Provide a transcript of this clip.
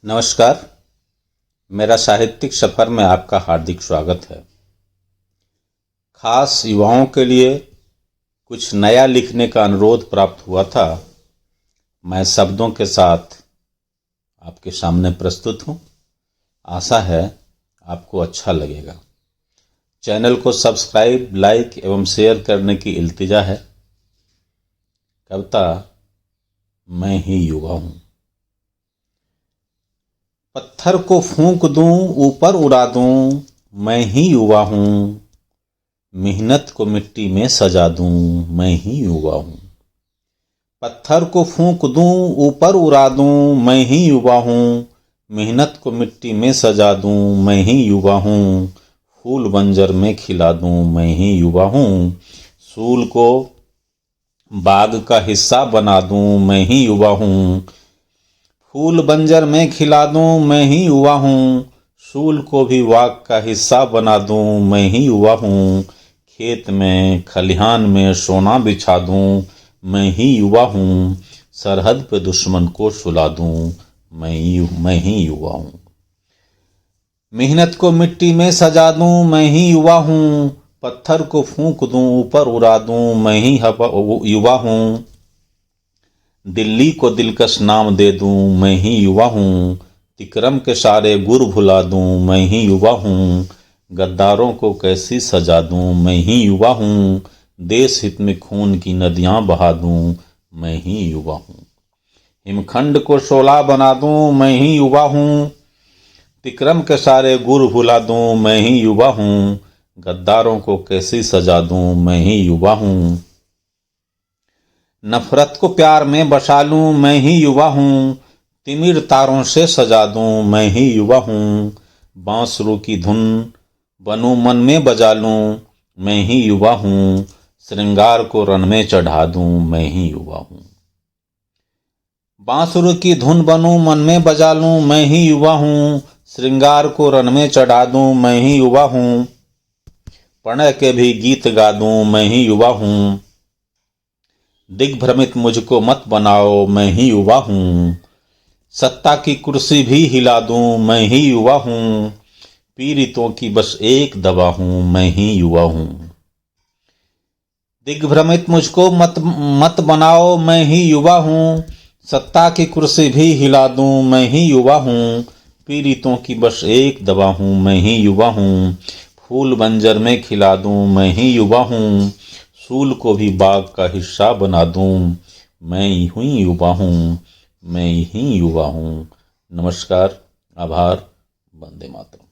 नमस्कार। मेरा साहित्यिक सफ़र में आपका हार्दिक स्वागत है। खास युवाओं के लिए कुछ नया लिखने का अनुरोध प्राप्त हुआ था। मैं शब्दों के साथ आपके सामने प्रस्तुत हूँ। आशा है आपको अच्छा लगेगा। चैनल को सब्सक्राइब, लाइक एवं शेयर करने की इल्तिजा है। कविता मैं ही युवा हूँ। पत्थर को फूंक दूं, ऊपर उड़ा दूं, मैं ही युवा हूँ। मेहनत को मिट्टी में सजा दूं, मैं ही युवा हूँ। पत्थर को फूंक दूं, ऊपर उड़ा दूं, मैं ही युवा हूँ। मेहनत को मिट्टी में सजा दूं, मैं ही युवा हूँ। फूल बंजर में खिला दूं, मैं ही युवा हूँ। सूल को बाग का हिस्सा बना दूं, मैं ही युवा हूँ। फूल बंजर में खिला दूं, मैं ही युवा हूँ। सूल को भी बाग का हिस्सा बना दूं, मैं ही युवा हूँ। खेत में खलिहान में सोना बिछा दूं, मैं ही युवा हूँ। सरहद पे दुश्मन को सुला दूं, मैं ही युवा हूँ। मेहनत को मिट्टी में सजा दूं, मैं ही युवा हूँ। पत्थर को फूंक दूं, ऊपर उड़ा दूं, मैं ही युवा हूँ। दिल्ली को दिलकश नाम दे दूं, मैं ही युवा हूँ। तिकरम के सारे गुर भुला दूं, मैं ही युवा हूँ। गद्दारों को कैसी सजा दूं, मैं ही युवा हूँ। देश हित में खून की नदियां बहा दूं, मैं ही युवा हूँ। हिमखंड को शोला बना दूं, मैं ही युवा हूँ। तिकरम के सारे गुर भुला दूं, मैं ही युवा हूँ। गद्दारों को कैसी सजा दूं, मैं ही युवा हूँ। नफरत को प्यार में बसा लूं, मैं ही युवा हूँ। तिमिर तारों से सजा दूं, मैं ही युवा हूँ। बांसुरी की धुन बनूं मन में बजा लूं, मैं ही युवा हूँ। श्रृंगार को रन में चढ़ा दूं, मैं ही युवा हूँ। बांसुरी की धुन बनूं मन में बजा लूं, मैं ही युवा हूँ। श्रृंगार को रन में चढ़ा दूं, मैं ही युवा हूँ। प्रणय के भी गीत गा दूं, मैं ही युवा हूँ। दिग्भ्रमित मुझको मत बनाओ, मैं ही युवा हूँ। सत्ता की कुर्सी भी हिला दूं, मैं ही युवा हूँ। पीड़ितों की बस एक दवा हूँ, मैं ही युवा हूँ। दिग्भ्रमित मुझको मत बनाओ, मैं ही युवा हूँ। सत्ता की कुर्सी भी हिला दूं, मैं ही युवा हूँ। पीड़ितों की बस एक दवा हूँ, मैं ही युवा हूँ। फूल बंजर में खिला दूं, मैं ही युवा हूँ। सूल को भी बाग का हिस्सा बना दूं, मैं ही युवा हूँ। मैं ही युवा हूँ। नमस्कार, आभार, वंदे मातरम।